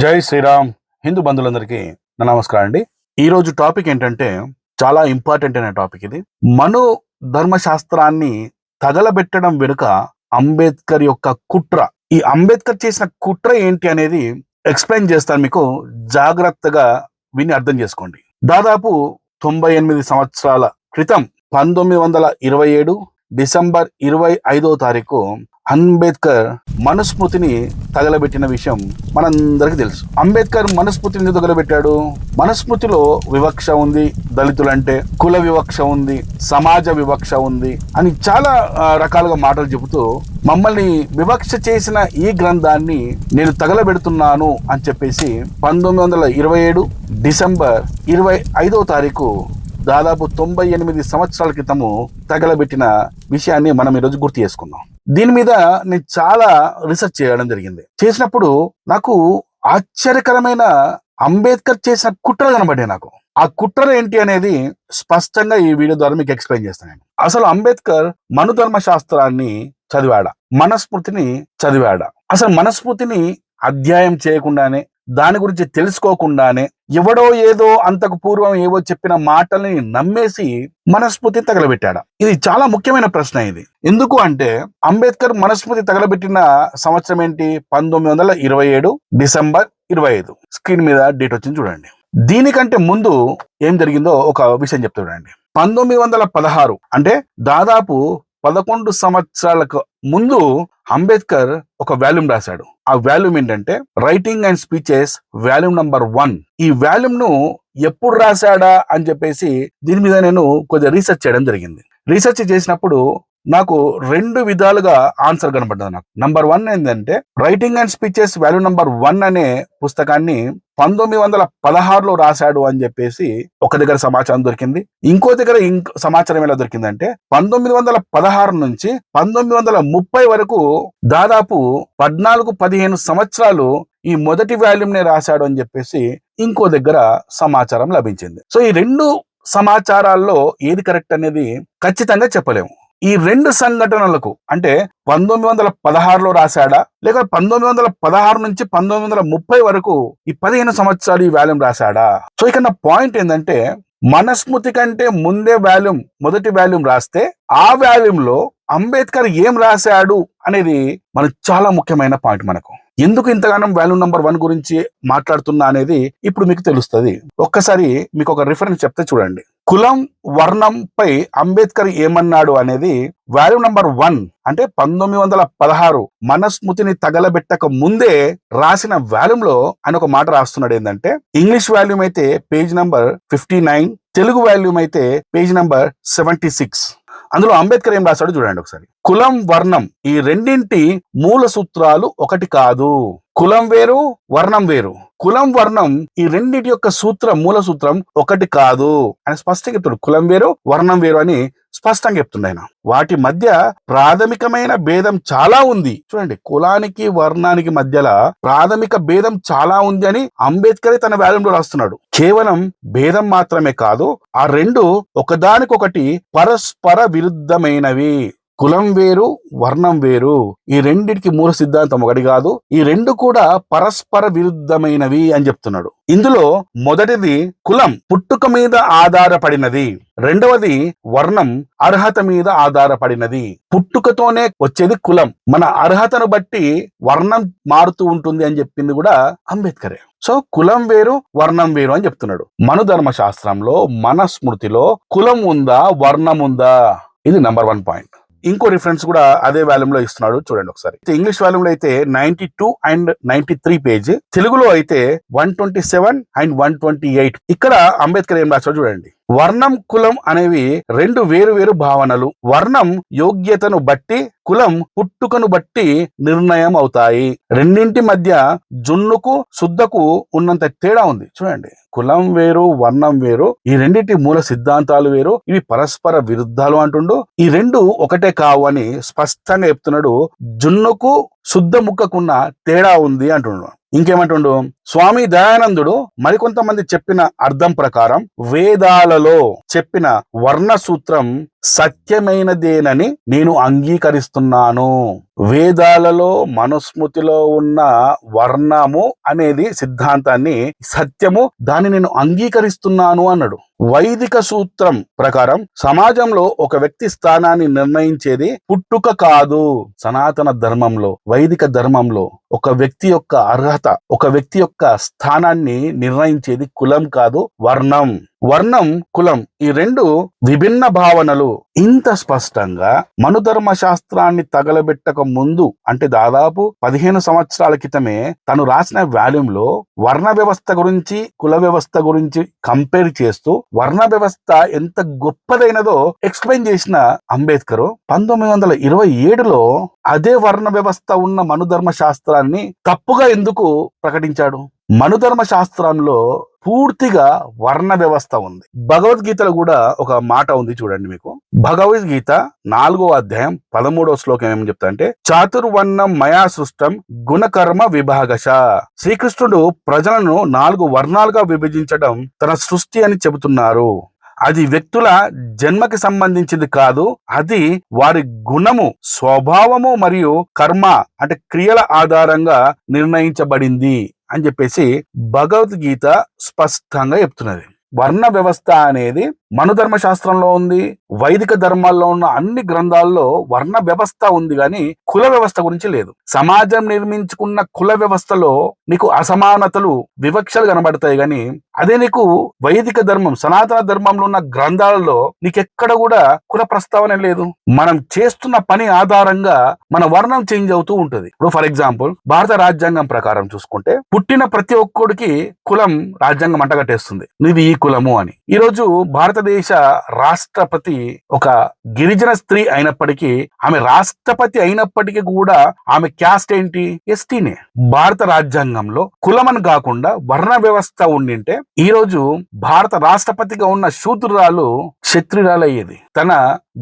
జై శ్రీరామ్. హిందూ బంధువులందరికీ నా నమస్కారం అండి. ఈరోజు టాపిక్ ఏంటంటే చాలా ఇంపార్టెంట్ అయిన టాపిక్ ఇది. మను ధర్మశాస్త్రాన్ని తగలబెట్టడం వెనుక అంబేద్కర్ యొక్క కుట్ర. ఈ అంబేద్కర్ చేసిన కుట్ర ఏంటి అనేది ఎక్స్ప్లెయిన్ చేస్తాను, మీకు జాగ్రత్తగా విని అర్థం చేసుకోండి. దాదాపు 98 సంవత్సరాల క్రితం 1927 డిసెంబర్ 25వ తారీఖు అంబేద్కర్ మనుస్మృతిని తగలబెట్టిన విషయం మనందరికీ తెలుసు. అంబేద్కర్ మనుస్మృతిని తగలబెట్టాడు. మనుస్మృతిలో వివక్ష ఉంది, దళితులంటే కుల వివక్ష ఉంది, సమాజ వివక్ష ఉంది అని చాలా రకాలుగా మాటలు చెబుతూ మమ్మల్ని వివక్ష చేసిన ఈ గ్రంథాన్ని నేను తగలబెడుతున్నాను అని చెప్పేసి 1927 డిసెంబర్ 25వ తారీఖు దాదాపు 98 సంవత్సరాల క్రితము తగలబెట్టిన విషయాన్ని మనం ఈరోజు గుర్తు చేసుకుందాం. దీని మీద నేను చాలా రీసెర్చ్ చేయడం జరిగింది. చేసినప్పుడు నాకు ఆశ్చర్యకరమైన అంబేద్కర్ చేసిన కుట్రలు కనబడ్డాయి. నాకు ఆ కుట్ర ఏంటి అనేది స్పష్టంగా ఈ వీడియో ద్వారా మీకు ఎక్స్ప్లెయిన్ చేస్తాను. అసలు అంబేద్కర్ మనుధర్మ శాస్త్రాన్ని చదివాడా, మనుస్మృతిని చదివాడా? అసలు మనుస్మృతిని అధ్యాయం చేయకుండానే, దాని గురించి తెలుసుకోకుండానే ఎవడో ఏదో అంతకు పూర్వం ఏవో చెప్పిన మాటల్ని నమ్మేసి మనుస్మృతి తగలబెట్టాడా? ఇది చాలా ముఖ్యమైన ప్రశ్న. ఇది ఎందుకు అంటే అంబేద్కర్ మనుస్మృతి తగలబెట్టిన సంవత్సరం ఏంటి? 1927 డిసెంబర్ 25. స్క్రీన్ మీద డేట్ వచ్చింది చూడండి. దీనికంటే ముందు ఏం జరిగిందో ఒక విషయం చెప్తా చూడండి. 1916 అంటే దాదాపు 11 సంవత్సరాలకు ముందు అంబేద్కర్ ఒక వాల్యూమ్ రాశాడు. ఆ వాల్యూమ్ ఏంటంటే writing and speeches volume number 1. ఈ వాల్యూమ్ ను ఎప్పుడు రాశాడా అని చెప్పేసి దీని మీద నేను కొద్దిగా రీసెర్చ్ చేయడం జరిగింది. రీసెర్చ్ చేసినప్పుడు నాకు 2 విధాలుగా ఆన్సర్ కనబడ్డది. నాకు నంబర్ 1 ఏంటంటే writing and speeches volume number 1 అనే పుస్తకాన్ని 1916లో రాశాడు అని చెప్పేసి ఒక దగ్గర సమాచారం దొరికింది. ఇంకో దగ్గర సమాచారం ఎలా దొరికిందంటే 1916 నుంచి 1930 వరకు దాదాపు 14-15 సంవత్సరాలు ఈ మొదటి వాల్యూమ్ నే రాశాడు అని చెప్పేసి ఇంకో దగ్గర సమాచారం లభించింది. సో ఈ 2 సమాచారాల్లో ఏది కరెక్ట్ అనేది ఖచ్చితంగా చెప్పలేము. ఈ 2 సంఘటనలకు అంటే 1916లో రాశాడా లేక 1916 నుంచి 1930 వరకు ఈ 15 సంవత్సరాలు ఈ వాల్యూమ్ రాశాడా? సో ఇక్కడ నా పాయింట్ ఏంటంటే మనుస్మృతి కంటే ముందే వాల్యూమ్, మొదటి వాల్యూమ్ రాస్తే ఆ వాల్యూమ్ లో అంబేద్కర్ ఏం రాశాడు అనేది మనకు చాలా ముఖ్యమైన పాయింట్. మనకు ఎందుకు ఇంతగానం వాల్యూమ్ నంబర్ 1 గురించి మాట్లాడుతున్నా అనేది ఇప్పుడు మీకు తెలుస్తుంది. ఒక్కసారి మీకు ఒక రిఫరెన్స్ చెప్తే చూడండి. కులం వర్ణం పై అంబేద్కర్ ఏమన్నాడు అనేది వాల్యూమ్ నంబర్ 1 అంటే 1916 మనుస్మృతిని తగలబెట్టక ముందే రాసిన వాల్యూమ్ లో ఆయన ఒక మాట రాస్తున్నాడు. ఏంటంటే ఇంగ్లీష్ వాల్యూమ్ అయితే పేజ్ నంబర్ 59, తెలుగు వాల్యూమ్ అయితే పేజ్ నంబర్ 76. అందులో అంబేద్కర్ ఏం రాశాడు చూడండి ఒకసారి. కులం వర్ణం ఈ రెండింటి మూల సూత్రాలు ఒకటి కాదు. కులం వేరు, వర్ణం వేరు. కులం వర్ణం ఈ రెండింటి యొక్క మూల సూత్రం ఒకటి కాదు అని స్పష్టంగా చెప్తాడు. కులం వేరు, వర్ణం వేరు అని స్పష్టంగా చెప్తుంది ఆయన. వాటి మధ్య ప్రాథమికమైన భేదం చాలా ఉంది. చూడండి, కులానికి వర్ణానికి మధ్యలో ప్రాథమిక భేదం చాలా ఉంది అని అంబేద్కర్ తన వాల్యూమ్లో రాస్తున్నాడు. కేవలం భేదం మాత్రమే కాదు, ఆ 2 ఒకదానికొకటి పరస్పర విరుద్ధమైనవి. కులం వేరు, వర్ణం వేరు. ఈ రెండిటికి మూల సిద్ధాంతం ఒకటి కాదు, ఈ 2 కూడా పరస్పర విరుద్ధమైనవి అని చెప్తున్నాడు. ఇందులో మొదటిది కులం పుట్టుక మీద ఆధారపడినది, రెండవది వర్ణం అర్హత మీద ఆధారపడినది. పుట్టుకతోనే వచ్చేది కులం, మన అర్హతను బట్టి వర్ణం మారుతూ ఉంటుంది అని చెప్పింది కూడా అంబేద్కరే. సో కులం వేరు, వర్ణం వేరు అని చెప్తున్నాడు. మనుధర్మ శాస్త్రంలో, మనుస్మృతిలో కులం ఉందా, వర్ణం ఉందా? ఇది నంబర్ 1 పాయింట్. ఇంకో రిఫరెన్స్ కూడా అదే వాల్యూమ్ లో ఇస్తున్నాడు చూడండి ఒకసారి. ఇంగ్లీష్ వాల్యూమ్ లో అయితే 92 and 93 పేజ్, తెలుగులో అయితే 127 and 128. ఇక్కడ అంబేద్కర్ ఏం రాశాడు చూడండి. వర్ణం, కులం అనేవి 2 వేరు వేరు భావనలు. వర్ణం యోగ్యతను బట్టి, కులం పుట్టుకను బట్టి నిర్ణయం అవుతాయి. రెండింటి మధ్య జున్నుకు శుద్ధకు ఉన్నంత తేడా ఉంది. చూడండి, కులం వేరు, వర్ణం వేరు, ఈ రెండింటి మూల సిద్ధాంతాలు వేరు, ఇవి పరస్పర విరుద్ధాలు అంటుండు. ఈ 2 ఒకటే కావు అని స్పష్టంగా చెప్తున్నాడు. జున్నుకు శుద్ధ ముక్కకున్న తేడా ఉంది అంటున్నాడు. ఇంకేమంటుండు, స్వామి దయానందుడు మరికొంతమంది చెప్పిన అర్థం ప్రకారం వేదాలలో చెప్పిన వర్ణ సూత్రం సత్యమైనదేనని నేను అంగీకరిస్తున్నాను. వేదాలలో మనుస్మృతిలో ఉన్న వర్ణము అనేది సిద్ధాంతాన్ని సత్యము, దాన్ని నేను అంగీకరిస్తున్నాను అన్నాడు. వైదిక సూత్రం ప్రకారం సమాజంలో ఒక వ్యక్తి స్థానాన్ని నిర్ణయించేది పుట్టుక కాదు. సనాతన ధర్మంలో, వైదిక ధర్మంలో ఒక వ్యక్తి యొక్క అర్హత, ఒక వ్యక్తి యొక్క స్థానాన్ని నిర్ణయించేది కులం కాదు, వర్ణం. వర్ణం, కులం ఈ రెండు విభిన్న భావనలు. ఇంత స్పష్టంగా మనుధర్మ శాస్త్రాన్ని తగలబెట్టక ముందు, అంటే దాదాపు 15 సంవత్సరాల క్రితమే తను రాసిన వాల్యూమ్లో వర్ణ వ్యవస్థ గురించి, కుల వ్యవస్థ గురించి కంపేర్ చేస్తూ వర్ణ వ్యవస్థ ఎంత గొప్పదైనదో ఎక్స్ప్లెయిన్ చేసిన అంబేద్కర్ 1927లో అదే వర్ణ వ్యవస్థ ఉన్న మనుధర్మ శాస్త్రాన్ని తప్పుగా ఎందుకు ప్రకటించాడు? మనుధర్మ శాస్త్రంలో పూర్తిగా వర్ణ వ్యవస్థ ఉంది. భగవద్గీతలో కూడా ఒక మాట ఉంది చూడండి మీకు. భగవద్గీత 4వ అధ్యాయం 13వ శ్లోకం ఏమని చెప్తా అంటే, చాతుర్వర్ణం మయా సృష్టం గుణకర్మ విభాగశ. శ్రీకృష్ణుడు ప్రజలను 4 వర్ణాలుగా విభజించడం తన సృష్టి అని చెబుతున్నారు. అది వ్యక్తుల జన్మకి సంబంధించింది కాదు, అది వారి గుణము, స్వభావము మరియు కర్మ అంటే క్రియల ఆధారంగా నిర్ణయించబడింది అని చెప్పేసి భగవద్గీత స్పష్టంగా చెప్తున్నది. వర్ణ వ్యవస్థ అనేది మనుధర్మ శాస్త్రంలో ఉంది, వైదిక ధర్మాల్లో ఉన్న అన్ని గ్రంథాల్లో వర్ణ వ్యవస్థ ఉంది, కానీ కుల వ్యవస్థ గురించి లేదు. సమాజం నిర్మించుకున్న కుల వ్యవస్థలో నీకు అసమానతలు, వివక్షలు కనబడతాయి, కానీ అదే నీకు వైదిక ధర్మం, సనాతన ధర్మంలో ఉన్న గ్రంథాలలో నీకెక్కడ కూడా కుల ప్రస్తావన లేదు. మనం చేస్తున్న పని ఆధారంగా మన వర్ణం చేంజ్ అవుతూ ఉంటది. ఇప్పుడు ఫర్ ఎగ్జాంపుల్ భారత రాజ్యాంగం ప్రకారం చూసుకుంటే పుట్టిన ప్రతి ఒక్కడికి కులం రాజ్యాంగం అంటగట్టేస్తుంది, నీది ఈ కులము అని. ఈ రోజు భారతదేశ రాష్ట్రపతి ఒక గిరిజన స్త్రీ అయినప్పటికీ, ఆమె రాష్ట్రపతి అయినప్పటికీ కూడా ఆమె క్యాస్ట్ ఏంటి? ఎస్టీనే. భారత రాజ్యాంగంలో కులమని కాకుండా వర్ణ వ్యవస్థ ఉండింటే ఈ రోజు భారత రాష్ట్రపతిగా ఉన్న శూద్రురాలు క్షత్రియురాలు అయ్యేది. తన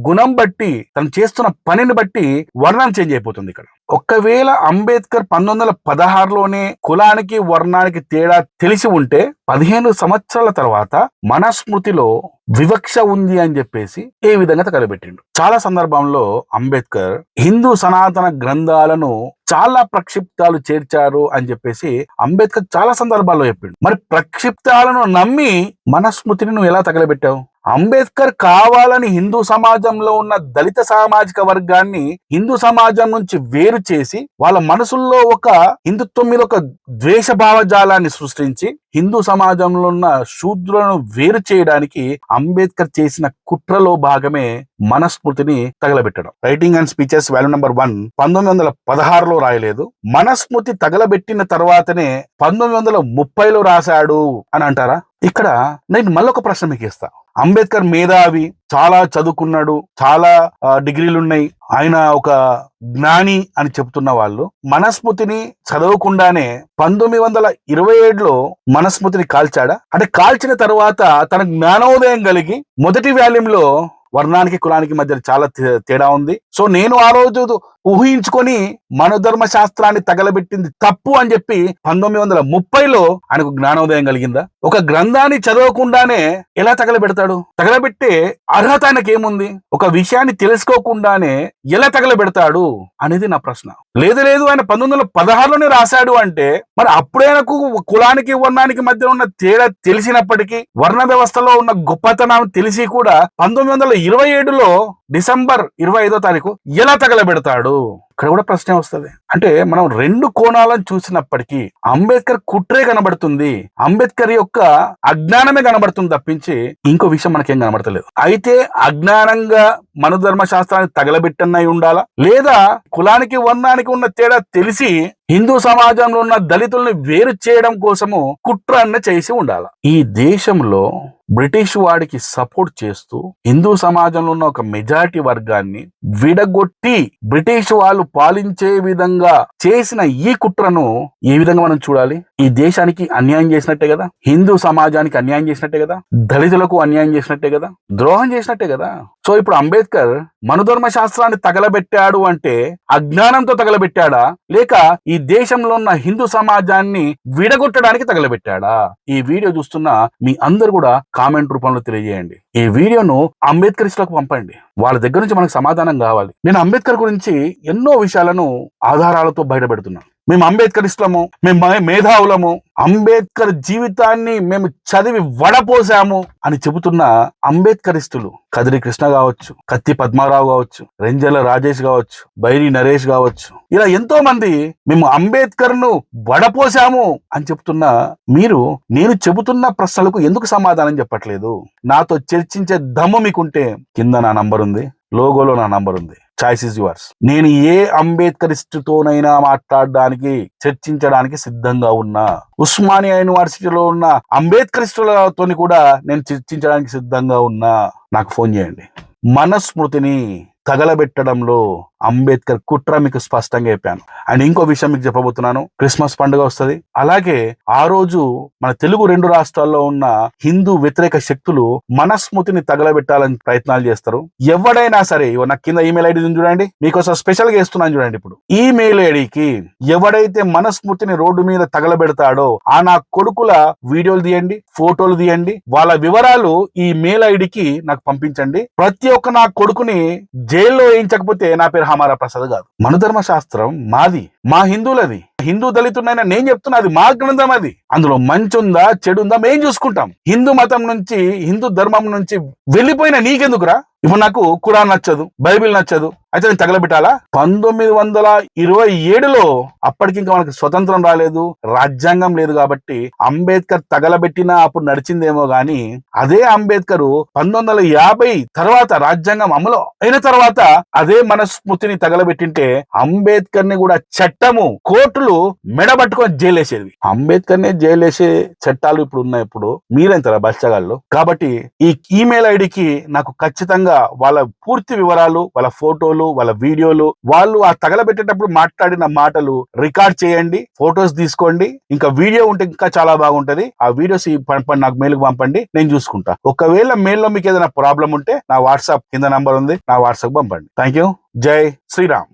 గుణం బట్టి, తను చేస్తున్న పనిని బట్టి వర్ణం చేంజ్ అయిపోతుంది ఇక్కడ. ఒకవేళ అంబేద్కర్ 1916లోనే కులానికి వర్ణానికి తేడా తెలిసి ఉంటే 15 సంవత్సరాల తర్వాత మనుస్మృతిలో వివక్ష ఉంది అని చెప్పేసి ఏ విధంగా తగలబెట్టిండు. చాలా సందర్భంలో అంబేద్కర్ హిందూ సనాతన గ్రంథాలను చాలా ప్రక్షిప్తాలు చేర్చారు అని చెప్పేసి అంబేద్కర్ చాలా సందర్భాల్లో చెప్పిండు. మరి ప్రక్షిప్తాలను నమ్మి మనుస్మృతిని నువ్వు ఎలా తగలబెట్టావు? అంబేద్కర్ కావాలని హిందూ సమాజంలో ఉన్న దళిత సామాజిక వర్గాన్ని హిందూ సమాజం నుంచి వేరు చేసి వాళ్ళ మనసుల్లో ఒక హిందుత్వం మీద ఒక ద్వేష భావజాలాన్ని సృష్టించి హిందూ సమాజంలో ఉన్న శూద్రులను వేరు చేయడానికి అంబేద్కర్ చేసిన కుట్రలో భాగమే మనుస్మృతిని తగలబెట్టడం. Writing and speeches volume number 1 1916లో రాయలేదు. మనుస్మృతి తగలబెట్టిన తర్వాతనే 1930లో రాశాడు అని అంటారా? ఇక్కడ నేను మళ్ళొక ప్రశ్న మీకు ఇస్తా. అంబేద్కర్ మేధావి, చాలా చదువుకున్నాడు, చాలా డిగ్రీలున్నాయి, ఆయన ఒక జ్ఞాని అని చెప్తున్న వాళ్ళు మనుస్మృతిని చదవకుండానే 1927లో మనుస్మృతిని కాల్చాడా? అంటే కాల్చిన తర్వాత తన జ్ఞానోదయం కలిగి మొదటి వాల్యూంలో వర్ణానికి కులానికి మధ్య చాలా తేడా ఉంది, సో నేను ఆ రోజు ఊహించుకొని మనుధర్మ శాస్త్రాన్ని తగలబెట్టింది తప్పు అని చెప్పి 1930లో ఆయనకు జ్ఞానోదయం కలిగిందా? ఒక గ్రంథాన్ని చదవకుండానే ఎలా తగలబెడతాడు? తగలబెట్టే అర్హత ఆయనకేముంది? ఒక విషయాన్ని తెలుసుకోకుండానే ఎలా తగలబెడతాడు అనేది నా ప్రశ్న. లేదు ఆయన 1916లోనే రాశాడు అంటే మరి అప్పుడే ఆయనకు కులానికి వర్ణానికి మధ్య ఉన్న తేడా తెలిసినప్పటికీ, వర్ణ వ్యవస్థలో ఉన్న గొప్పతనం తెలిసి కూడా 1927లో డిసెంబర్ 25వ తారీఖు ఎలా తగలబెడతాడు? ఇక్కడ కూడా ప్రశ్న వస్తుంది. అంటే మనం 2 కోణాలను చూసినప్పటికీ అంబేద్కర్ కుట్రే కనబడుతుంది, అంబేద్కర్ యొక్క అజ్ఞానమే కనబడుతుంది తప్పించి ఇంకో విషయం మనకేం కనబడతలేదు. అయితే అజ్ఞానంగా మనుధర్మ శాస్త్రాన్ని తగలబెట్టన్నై ఉండాలా, లేదా కులానికి వర్ణానికి ఉన్న తేడా తెలిసి హిందూ సమాజంలో ఉన్న దళితుల్ని వేరు చేయడం కోసము కుట్రన్న చేసి ఉండాలి. ఈ దేశంలో బ్రిటిష్ వాడికి సపోర్ట్ చేస్తూ హిందూ సమాజంలో ఉన్న ఒక మెజారిటీ వర్గాన్ని విడగొట్టి బ్రిటిష్ వాళ్ళు పాలించే విధంగా చేసిన ఈ కుట్రను ఏ విధంగా మనం చూడాలి? ఈ దేశానికి అన్యాయం చేసినట్టే కదా, హిందూ సమాజానికి అన్యాయం చేసినట్టే కదా, దళితులకు అన్యాయం చేసినట్టే కదా, ద్రోహం చేసినట్టే కదా. సో ఇప్పుడు అంబేద్కర్ మనుధర్మ శాస్త్రాన్ని తగలబెట్టాడు అంటే అజ్ఞానంతో తగలబెట్టాడా, లేక ఈ దేశంలో ఉన్న హిందూ సమాజాన్ని విడగొట్టడానికి తగలబెట్టాడా? ఈ వీడియో చూస్తున్న మీ అందరు కూడా కామెంట్ రూపంలో తెలియజేయండి. ఈ వీడియోను అంబేద్కరిస్టులకు పంపండి, వాళ్ళ దగ్గర నుంచి మనకు సమాధానం కావాలి. నేను అంబేద్కర్ గురించి ఎన్నో విషయాలను ఆధారాలతో బయటపెడుతున్నాను. మేము అంబేద్కరిస్టులము, మేము మేధావులము, అంబేద్కర్ జీవితాన్ని మేము చదివి వడపోసాము అని చెబుతున్న అంబేద్కరిస్టులు కదిరి కృష్ణ కావచ్చు, కత్తి పద్మారావు కావచ్చు, రెంజల రాజేష్ కావచ్చు, బైరి నరేష్ కావచ్చు, ఇలా ఎంతో మంది మేము అంబేద్కర్ ను వడపోసాము అని చెప్తున్న మీరు నేను చెబుతున్న ప్రశ్నలకు ఎందుకు సమాధానం చెప్పట్లేదు? నాతో చర్చించే దమ్ము మీకుంటే కింద నా నంబర్ ఉంది, లోగోలో నా నంబర్ ఉంది. Choice is yours. నేను ఏ అంబేద్కరిస్టుతోనైనా మాట్లాడడానికి, చర్చించడానికి సిద్ధంగా ఉన్నా. ఉస్మానియా యూనివర్సిటీలో ఉన్న అంబేద్కరిస్టులతో కూడా నేను చర్చించడానికి సిద్ధంగా ఉన్నా. నాకు ఫోన్ చేయండి. మనస్మృతిని తగలబెట్టడంలో అంబేద్కర్ కుట్ర మీకు స్పష్టంగా చెప్పాను. అండ్ ఇంకో విషయం మీకు చెప్పబోతున్నాను. క్రిస్మస్ పండుగ వస్తుంది. అలాగే ఆ రోజు మన తెలుగు 2 రాష్ట్రాల్లో ఉన్న హిందూ వ్యతిరేక శక్తులు మనస్మృతిని తగలబెట్టాలని ప్రయత్నాలు చేస్తారు. ఎవడైనా సరే, నాకు కింద ఈమెయిల్ ఐడి చూడండి, మీకోసం స్పెషల్ గా ఇస్తున్నాను చూడండి. ఇప్పుడు ఈమెయిల్ ఐడికి ఎవడైతే మనస్మృతిని రోడ్డు మీద తగలబెడతాడో ఆ నా కొడుకుల వీడియోలు తీయండి, ఫోటోలు తీయండి, వాళ్ళ వివరాలు ఈ మెయిల్ ఐడికి నాకు పంపించండి. ప్రతి ఒక్క నా కొడుకుని జైల్లో వేయించకపోతే నా పేరు హమారా ప్రసాద్ కాదు. మనుధర్మ శాస్త్రం మాది, మా హిందువులది. హిందూ దళితున్నైనా నేను చెప్తున్నా, అది మా గ్రంథం. అది అందులో మంచి ఉందా చెడు ఉందా మేం చూసుకుంటాం. హిందూ మతం నుంచి, హిందూ ధర్మం నుంచి వెళ్ళిపోయిన నీకెందుకురా? ఇప్పుడు నాకు ఖురాన్ నచ్చదు, బైబిల్ నచ్చదు, అయితే నేను తగలబెట్టాలా? 1927లో అప్పటికి ఇంకా మనకి స్వతంత్రం రాలేదు, రాజ్యాంగం లేదు. కాబట్టి అంబేద్కర్ తగలబెట్టినా అప్పుడు నడిచిందేమో గాని, అదే అంబేద్కర్ 1950 తర్వాత రాజ్యాంగం అమలు అయిన తర్వాత అదే మనస్మృతిని తగలబెట్టింటే అంబేద్కర్ ని కూడా చట్టము, కోర్టులు మెడబట్టుకొని జైలేసేది. అంబేద్కర్ నే జైలేసే చట్టాలు ఇప్పుడు ఉన్నాయి. ఇప్పుడు మీరెంతరా బచ్చగాళ్ళు? కాబట్టి ఈ ఈమెయిల్ ఐడికి నాకు ఖచ్చితంగా వాళ్ళ పూర్తి వివరాలు, వాళ్ళ ఫోటోలు, వాళ్ళ వీడియోలు, వాళ్ళు ఆ తగలబెట్టేటప్పుడు మాట్లాడిన మాటలు రికార్డ్ చేయండి, ఫోటోస్ తీసుకోండి. ఇంకా వీడియో ఉంటే ఇంకా చాలా బాగుంటది. ఆ వీడియోస్ నాకు మెయిల్ కు పంపండి, నేను చూసుకుంటా. ఒకవేళ మెయిల్ లో మీకు ఏదైనా ప్రాబ్లం ఉంటే నా వాట్సాప్ కింద నంబర్ ఉంది, నా వాట్సాప్ పంపండి. Thank you. జై శ్రీరామ్.